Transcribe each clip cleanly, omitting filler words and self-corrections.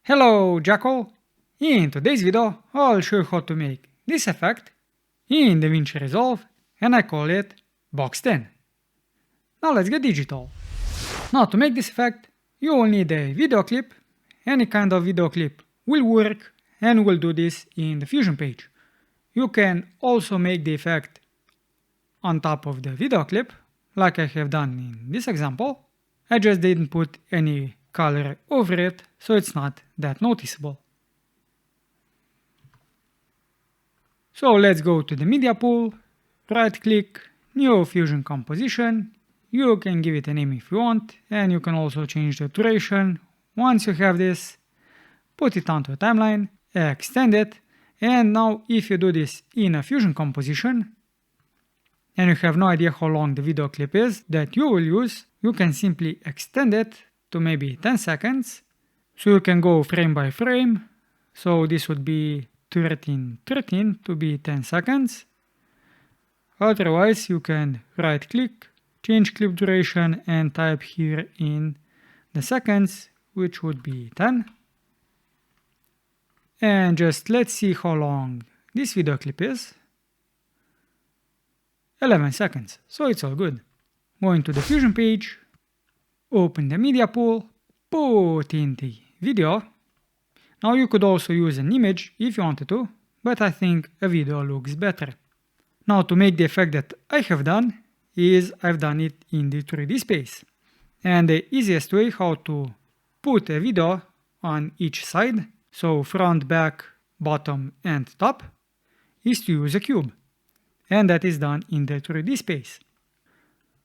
Hello, Jackal! In today's video, I'll show you how to make this effect in DaVinci Resolve, and I call it Box 10. Now let's get digital. Now to make this effect, you will need a video clip. Any kind of video clip will work, and we'll do this in the Fusion page. You can also make the effect on top of the video clip, like I have done in this example. I just didn't put any color over it, so it's not that noticeable. So let's go to the media pool, right click, new Fusion composition. You can give it a name if you want, and you can also change the duration. Once you have this, put it onto a timeline, extend it, and now if you do this in a Fusion composition, and you have no idea how long the video clip is that you will use, you can simply extend it to maybe 10 seconds. So you can go frame by frame. So this would be 13 to be 10 seconds. Otherwise, you can right click, change clip duration, and type here in the seconds, which would be 10. And just let's see how long this video clip is. 11 seconds, so it's all good. Going to the Fusion page, open the media pool, put in the video. Now you could also use an image if you wanted to, but I think a video looks better. Now to make the effect that I have done is I've done it in the 3D space. And the easiest way how to put a video on each side, so front, back, bottom and top, is to use a cube. And that is done in the 3D space.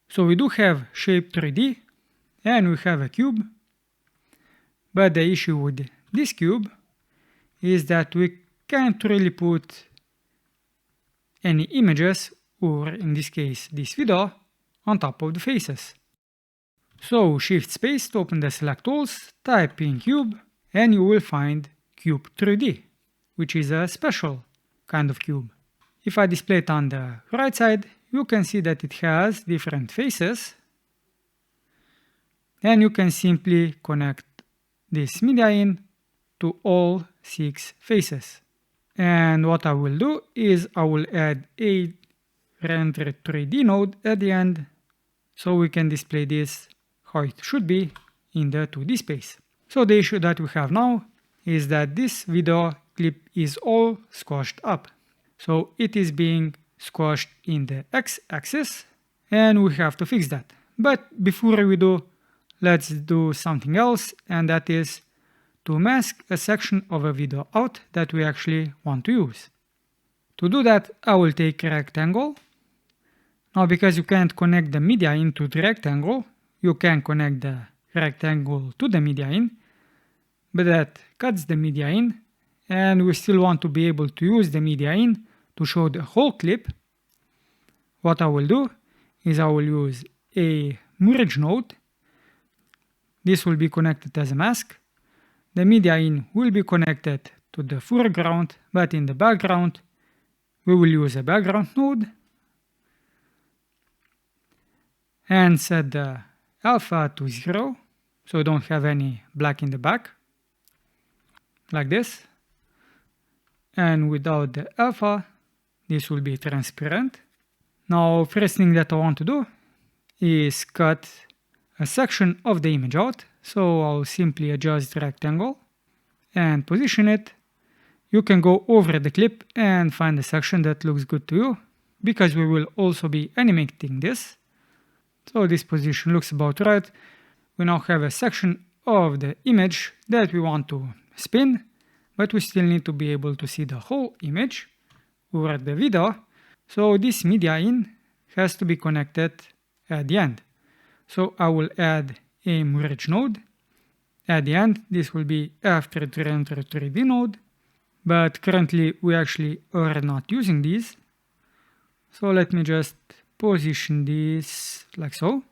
So we do have shape 3D and we have a cube, but the issue with this cube is that we can't really put any images, or in this case this video, on top of the faces. So shift space to open the select tools, type in cube, and you will find cube 3D, which is a special kind of cube. If I display it on the right side, you can see that it has different faces, and you can simply connect this media in to all 6 faces. And what I will do is I will add a render 3D node at the end, so we can display this how it should be in the 2D space. So the issue that we have now is that this video clip is all squashed up. So it is being squashed in the x-axis, and we have to fix that. But before we do, let's do something else, and that is to mask a section of a video out that we actually want to use. To do that, I will take a rectangle. Now because you can't connect the media into the rectangle, you can connect the rectangle to the media in, but that cuts the media in, and we still want to be able to use the media in to show the whole clip. What I will do is I will use a merge node. This will be connected as a mask. The media in will be connected to the foreground, but in the background we will use a background node and set the alpha to 0, so we don't have any black in the back, like this. And without the alpha, this will be transparent. Now, first thing that I want to do is cut a section of the image out. So I'll simply adjust the rectangle and position it. You can go over the clip and find a section that looks good to you, because we will also be animating this. So this position looks about right. We now have a section of the image that we want to spin, but we still need to be able to see the whole image or the video. So this media in has to be connected at the end. So I will add a merge node at the end. This will be after the render 3D node, but currently we actually are not using these. So let me just position this like so.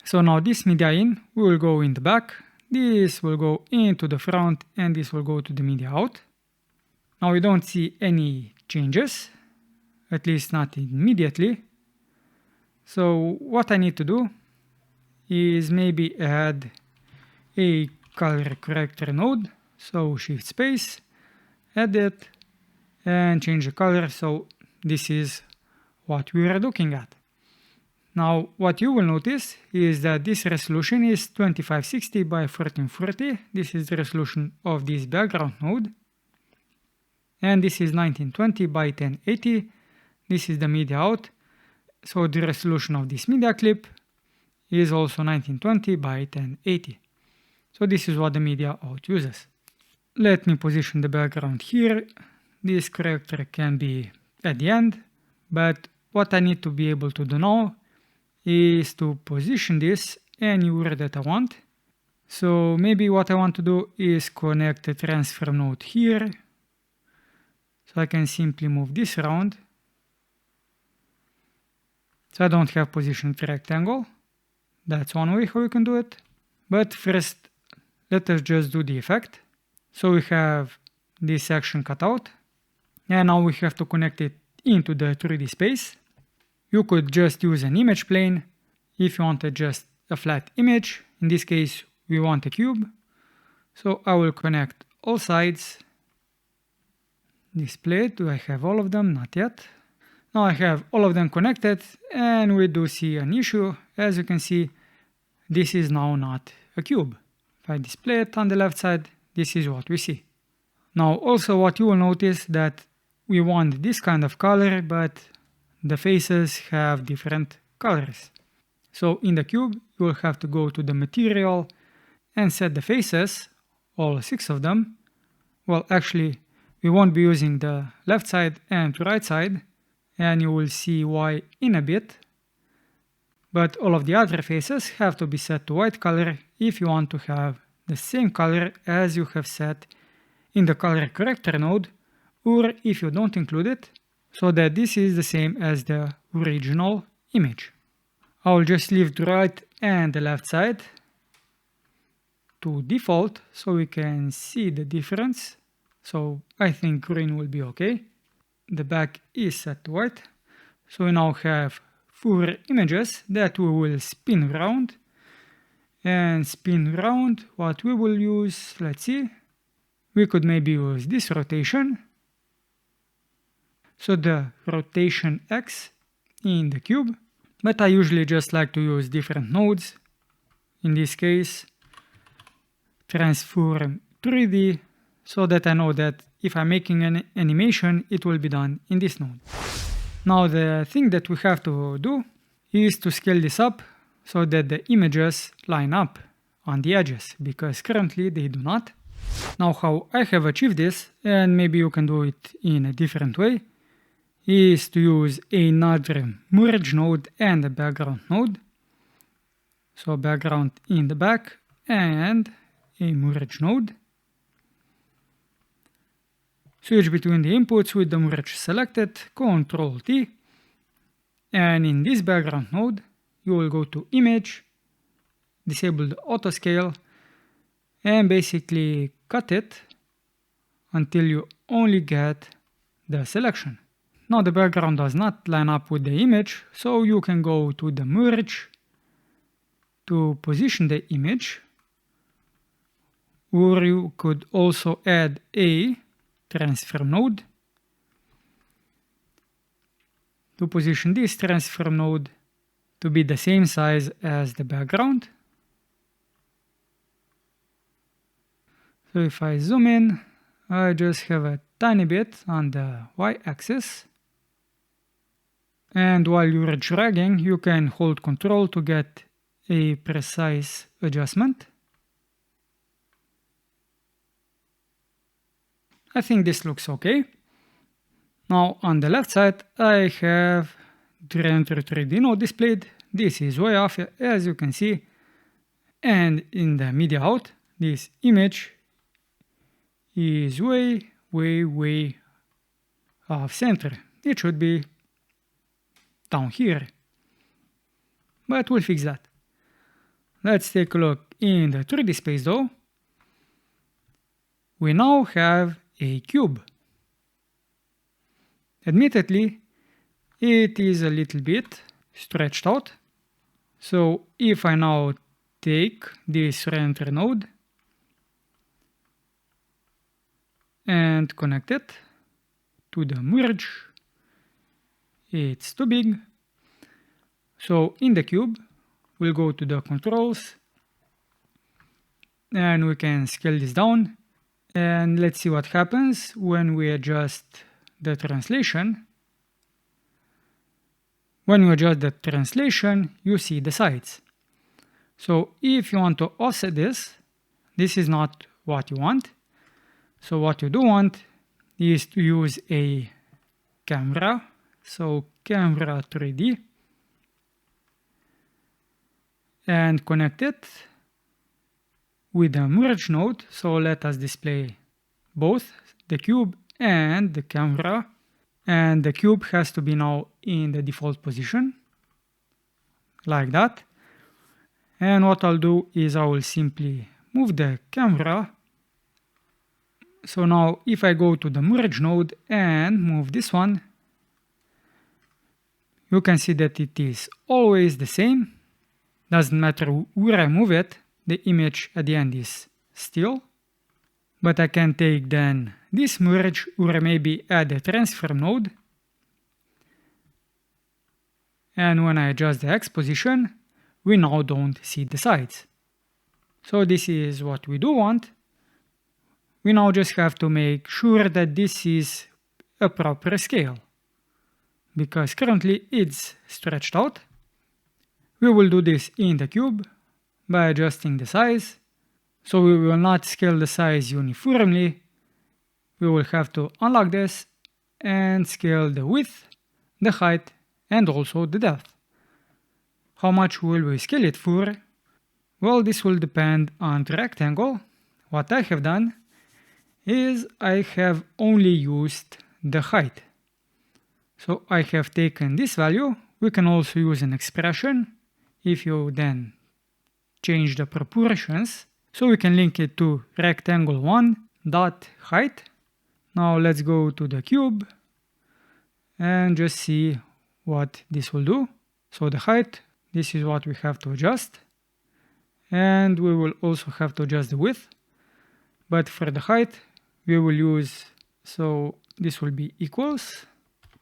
So now this media in will go in the back, this will go into the front, and this will go to the media out. Now we don't see any changes, at least not immediately. So what I need to do is maybe add a color corrector node. So shift space, edit, and change the color. So this is what we are looking at. Now what you will notice is that this resolution is 2560 by 1440. This is the resolution of this background node. And this is 1920 by 1080. This is the media out. So the resolution of this media clip is also 1920 by 1080. So this is what the media out uses. Let me position the background here. This corrector can be at the end, but what I need to be able to do now is to position this anywhere that I want. So maybe what I want to do is connect the transfer node here. So I can simply move this around. So I don't have positioned rectangle. That's one way how you can do it. But first, let us just do the effect. So we have this section cut out. And now we have to connect it into the 3D space. You could just use an image plane if you wanted just a flat image. In this case, we want a cube. So I will connect all sides. Display, do I have all of them? Not yet. Now I have all of them connected, and we do see an issue. As you can see, this is now not a cube. If I display it on the left side, this is what we see. Now also what you will notice that we want this kind of color, but the faces have different colors. So in the cube, you will have to go to the material and set the faces, all 6 of them. Well, actually, we won't be using the left side and right side, and you will see why in a bit. But all of the other faces have to be set to white color if you want to have the same color as you have set in the color corrector node, or if you don't include it, so that this is the same as the original image. I will just leave the right and the left side to default so we can see the difference. So I think green will be okay. The back is set to white. So we now have 4 images that we will spin around. And spin around, what we will use, let's see. We could maybe use this rotation. So the rotation X in the cube. But I usually just like to use different nodes. In this case, transform 3D, so that I know that if I'm making an animation, it will be done in this node. Now the thing that we have to do is to scale this up so that the images line up on the edges, because currently they do not. Now how I have achieved this, and maybe you can do it in a different way, is to use another merge node and a background node. So background in the back and a merge node. Switch between the inputs with the merge selected, Ctrl T. And in this background node, you will go to image, disable the auto scale, and basically cut it until you only get the selection. Now the background does not line up with the image, so you can go to the merge to position the image, or you could also add a transfer node to position this transfer node to be the same size as the background. So if I zoom in, I just have a tiny bit on the y-axis. And while you're dragging, you can hold Ctrl to get a precise adjustment. I think this looks okay. Now on the left side, I have the render 3D node displayed. This is way off, as you can see. And in the media out, this image is way off center. It should be down here. But we'll fix that. Let's take a look in the 3D space though. We now have a cube. Admittedly, it is a little bit stretched out. So if I now take this render node and connect it to the merge. It's too big. So in the cube, we'll go to the controls and we can scale this down. And let's see what happens when we adjust the translation. When you adjust the translation, you see the sides. So if you want to offset this, this is not what you want. So what you do want is to use a camera. So camera 3D. And connect it with the merge node. So let us display both the cube and the camera. And the cube has to be now in the default position, like that. And what I'll do is I will simply move the camera. So now if I go to the merge node and move this one, you can see that it is always the same. Doesn't matter where I move it, the image at the end is still. But I can take then this merge or maybe add a transform node. And when I adjust the X position, we now don't see the sides. So this is what we do want. We now just have to make sure that this is a proper scale, because currently it's stretched out. We will do this in the cube by adjusting the size. So we will not scale the size uniformly. We will have to unlock this and scale the width, the height, and also the depth. How much will we scale it for? Well, this will depend on the rectangle. What I have done is I have only used the height. So I have taken this value. We can also use an expression if you then change the proportions. So we can link it to rectangle 1 dot height. Now let's go to the cube and just see what this will do. So the height, this is what we have to adjust. And we will also have to adjust the width. But for the height, we will use, so this will be equals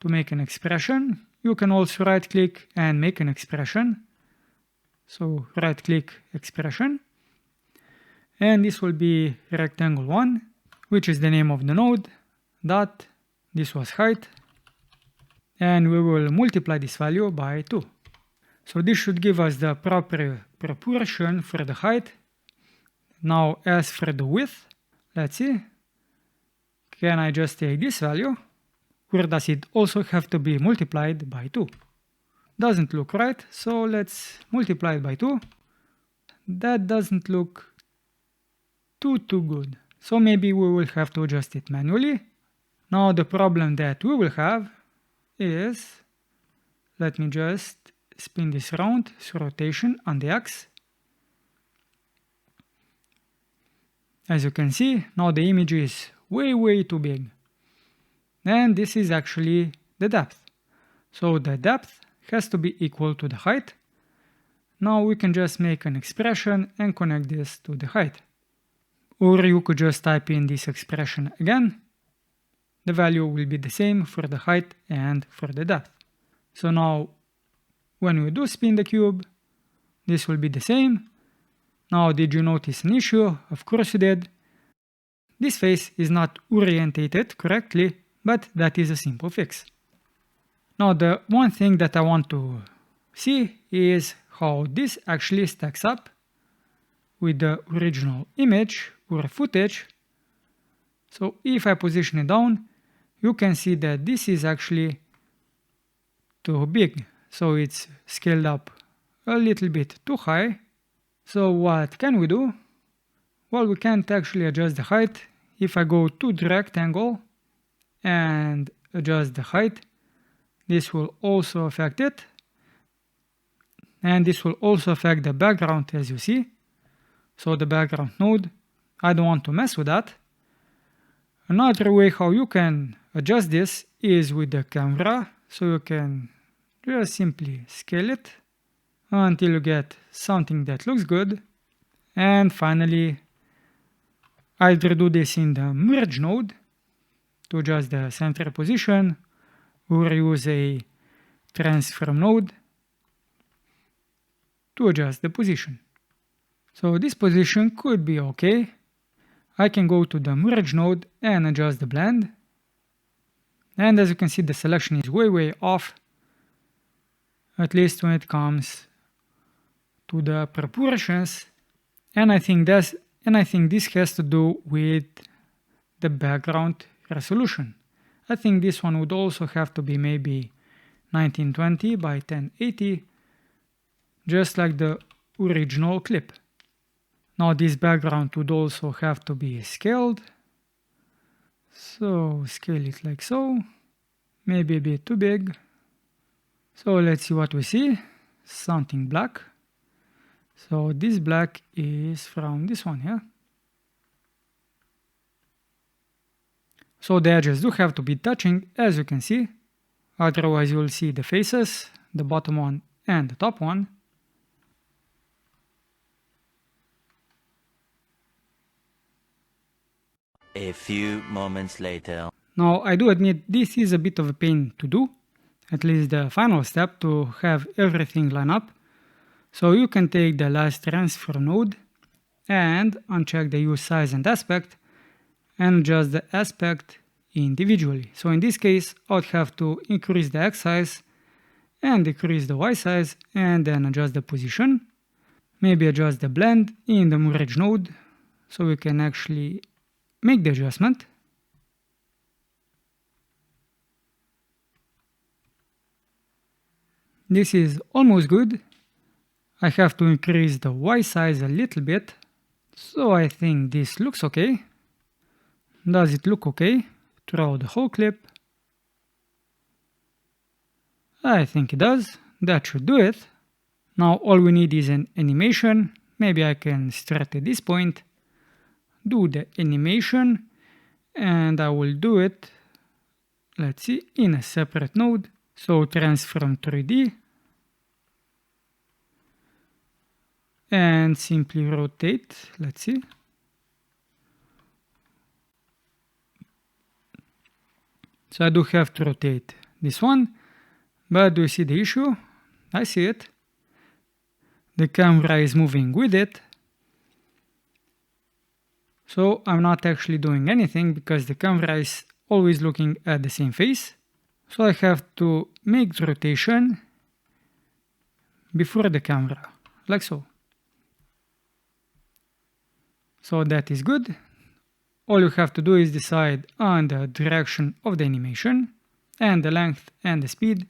to make an expression. You can also right click and make an expression. So right click expression. And this will be rectangle 1, which is the name of the node, dot, this was height. And we will multiply this value by 2. So this should give us the proper proportion for the height. Now as for the width, let's see. Can I just take this value? Or does it also have to be multiplied by 2? Doesn't look right, so let's multiply it by 2. That doesn't look too good. So maybe we will have to adjust it manually. Now the problem that we will have is, let me just spin this around, so rotation on the X. As you can see, now the image is way too big. And this is actually the depth. So the depth has to be equal to the height. Now we can just make an expression and connect this to the height. Or you could just type in this expression again. The value will be the same for the height and for the depth. So now when we do spin the cube, this will be the same. Now did you notice an issue? Of course you did. This face is not orientated correctly, but that is a simple fix. Now the one thing that I want to see is how this actually stacks up with the original image or footage. So if I position it down, you can see that this is actually too big. So it's scaled up a little bit too high. So what can we do? Well, we can't actually adjust the height. If I go to the rectangle and adjust the height, this will also affect it. And this will also affect the background, as you see. So the background node, I don't want to mess with that. Another way how you can adjust this is with the camera. So you can just simply scale it until you get something that looks good. And finally, either do this in the merge node to adjust the center position, or use a transform node to adjust the position. So this position could be okay. I can go to the merge node and adjust the blend. And as you can see, the selection is way off, at least when it comes to the proportions. And I think this has to do with the background resolution. I think this one would also have to be maybe 1920 by 1080, just like the original clip. Now this background would also have to be scaled. So scale it like so, maybe a bit too big. So let's see what we see. Something black. So this black is from this one here. So the edges do have to be touching, as you can see. Otherwise you will see the faces, the bottom one and the top one. A few moments later. Now I do admit this is a bit of a pain to do, at least the final step to have everything line up. So you can take the last transfer node and uncheck the use size and aspect and adjust the aspect individually. So in this case I would have to increase the X size and decrease the Y size and then adjust the position. Maybe adjust the blend in the merge node so we can actually make the adjustment. This is almost good. I have to increase the Y size a little bit. So I think this looks okay. Does it look okay throughout the whole clip? I think it does. That should do it. Now all we need is an animation. Maybe I can start at this point, do the animation, and I will do it, let's see, in a separate node. So transform 3D and simply rotate, let's see. So I do have to rotate this one, but do you see the issue? I see it. The camera is moving with it. So I'm not actually doing anything because the camera is always looking at the same face. So I have to make the rotation before the camera, like so. So that is good. All you have to do is decide on the direction of the animation and the length and the speed.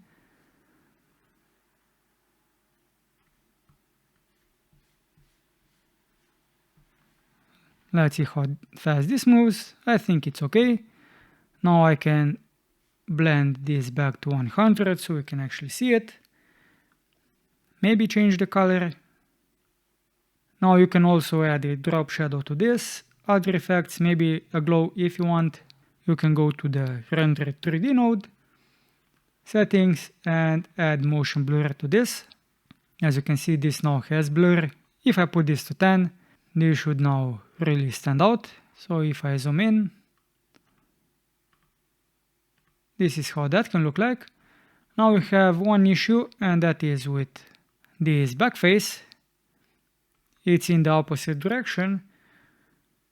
Let's see how fast this moves. I think it's okay. Now I can blend this back to 100 so we can actually see it. Maybe change the color. Now you can also add a drop shadow to this. Other effects, maybe a glow if you want. You can go to the render 3D node, settings, and add motion blur to this. As you can see, this now has blur. If I put this to 10, this should now really stand out. So if I zoom in, this is how that can look like. Now we have one issue, and that is with this back face. It's in the opposite direction.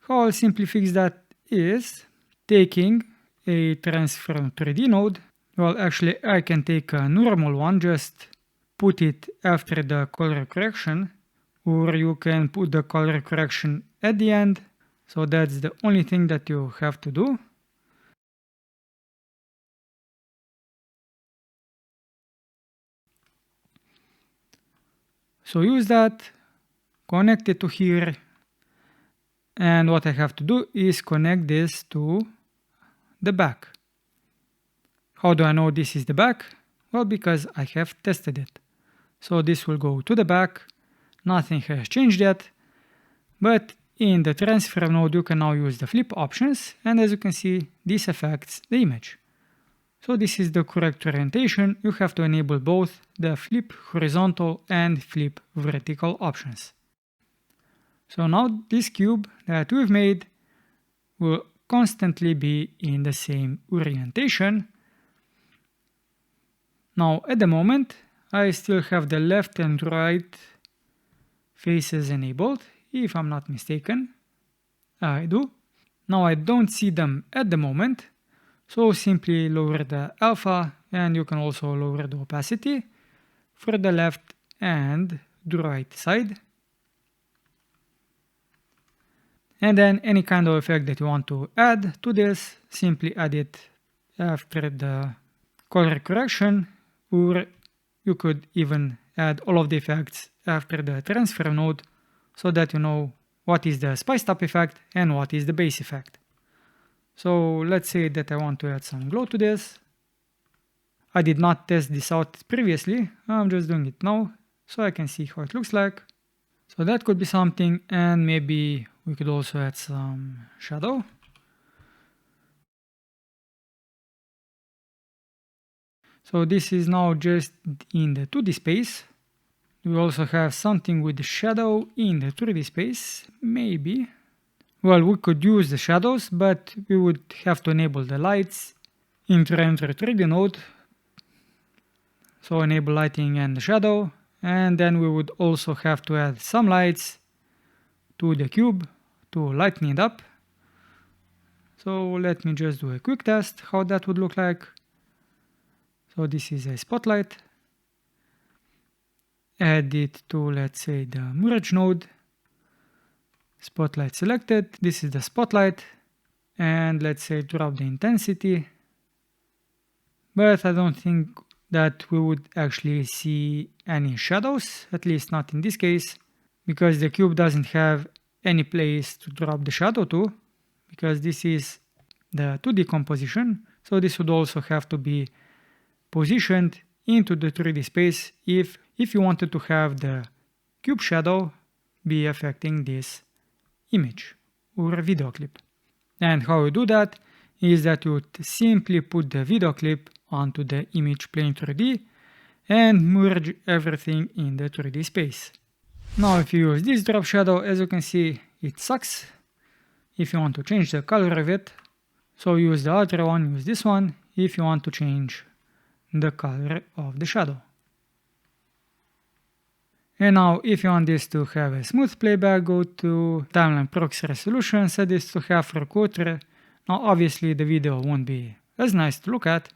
How I'll simply fix that is taking a transform 3D node. Well, actually I can take a normal one, just put it after the color correction, or you can put the color correction at the end. So that's the only thing that you have to do. So use that, connect it to here, and what I have to do is connect this to the back. How do I know this is the back? Well, because I have tested it. So this will go to the back, nothing has changed yet, but in the transform node you can now use the flip options, and as you can see, this affects the image. So this is the correct orientation. You have to enable both the flip horizontal and flip vertical options. So now this cube that we've made will constantly be in the same orientation. Now at the moment I still have the left and right faces enabled, if I'm not mistaken. I do. Now I don't see them at the moment, so simply lower the alpha, and you can also lower the opacity for the left and the right side. And then any kind of effect that you want to add to this, simply add it after the color correction, or you could even add all of the effects after the transfer node so that you know what is the spiced up effect and what is the base effect. So let's say that I want to add some glow to this. I did not test this out previously, I'm just doing it now so I can see how it looks like. So that could be something, and maybe we could also add some shadow. So this is now just in the 2D space. We also have something with the shadow in the 3D space, maybe. Well, we could use the shadows, but we would have to enable the lights in the render 3D node. So enable lighting and the shadow, and then we would also have to add some lights to the cube to lighten it up. So let me just do a quick test how that would look like. So this is a spotlight. Add it to, let's say, the merge node. Spotlight selected. This is the spotlight. And let's say drop the intensity. But I don't think that we would actually see any shadows, at least not in this case, because the cube doesn't have any place to drop the shadow to, because this is the 2D composition. So this would also have to be positioned into the 3D space if you wanted to have the cube shadow be affecting this image or video clip. And how you do that is that you would simply put the video clip onto the image plane 3D and merge everything in the 3D space. Now if you use this drop shadow, as you can see, it sucks. If you want to change the color of it, so use the other one, use this one, if you want to change the color of the shadow. And now if you want this to have a smooth playback, go to timeline proxy resolution, set this to half per quarter. Now obviously the video won't be as nice to look at,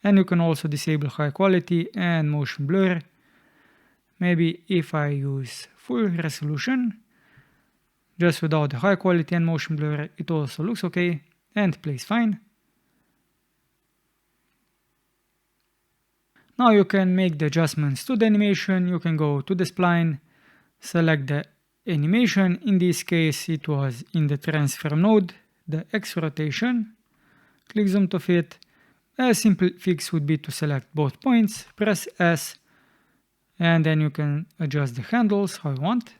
and you can also disable high quality and motion blur. Maybe if I use full resolution, just without the high quality and motion blur, it also looks okay and plays fine. Now you can make the adjustments to the animation. You can go to the spline, select the animation. In this case it was in the transfer node, the X rotation. Click zoom to fit. A simple fix would be to select both points, press S, and then you can adjust the handles how you want.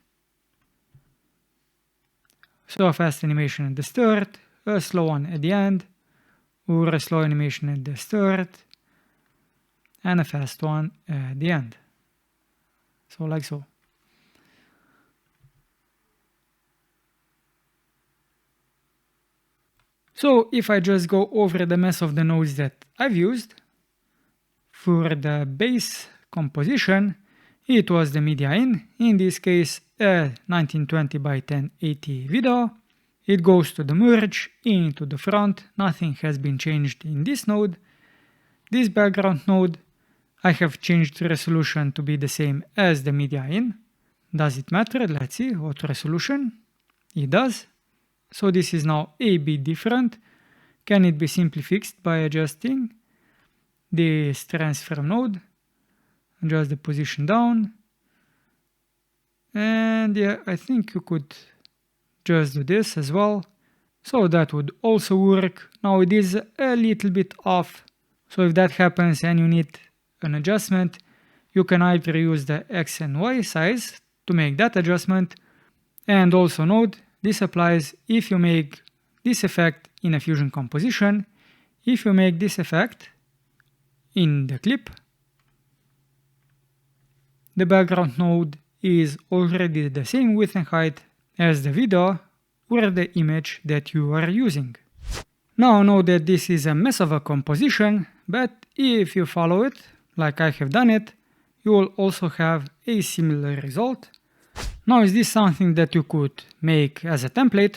So a fast animation at the start, a slow one at the end, or a slow animation at the start, and a fast one at the end. So like so. So if I just go over the mess of the nodes that I've used, for the base composition, it was the media in this case a 1920 by 1080 video. It goes to the merge, into the front, nothing has been changed in this node. This background node, I have changed the resolution to be the same as the media in. Does it matter? Let's see, what resolution? It does. So this is now a bit different. Can it be simply fixed by adjusting this transfer node? Adjust the position down. And yeah, I think you could just do this as well. So that would also work. Now it is a little bit off. So if that happens and you need an adjustment, you can either use the X and Y size to make that adjustment. And also note, this applies if you make this effect in a fusion composition. If you make this effect in the clip, the background node is already the same width and height as the video or the image that you are using. Now know that this is a mess of a composition, but if you follow it, like I have done it, you will also have a similar result. Now is this something that you could make as a template?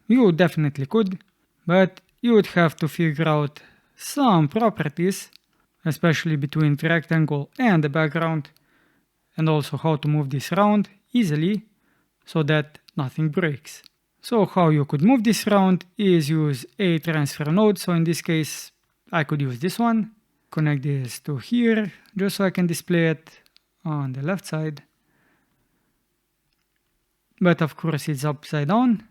You definitely could, but you would have to figure out some properties, especially between the rectangle and the background, and also how to move this around easily so that nothing breaks. So how you could move this around is use a transfer node. So in this case, I could use this one, connect this to here, just so I can display it on the left side. But of course it's upside down.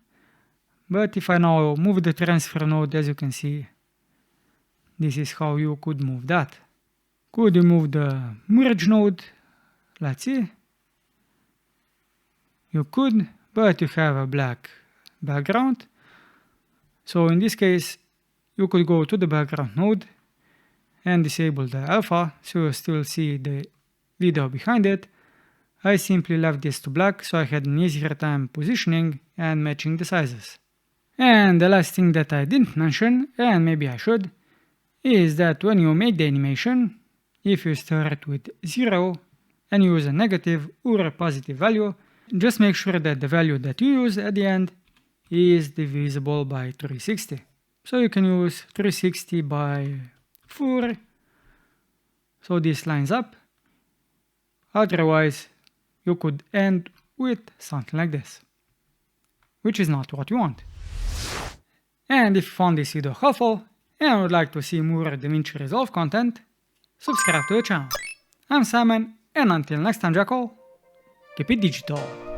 But if I now move the transfer node, as you can see, this is how you could move that. Could you move the merge node? Let's see. You could, but you have a black background. So in this case, you could go to the background node and disable the alpha, so you still see the video behind it. I simply left this to black, so I had an easier time positioning and matching the sizes. And the last thing that I didn't mention, and maybe I should, is that when you make the animation, if you start with 0 and use a negative or a positive value, just make sure that the value that you use at the end is divisible by 360. So you can use 360 by 4, so this lines up. Otherwise, you could end with something like this, which is not what you want. And if you found this video helpful and would like to see more DaVinci Resolve content, subscribe to the channel. I'm Simon, and until next time, Jackal, keep it digital.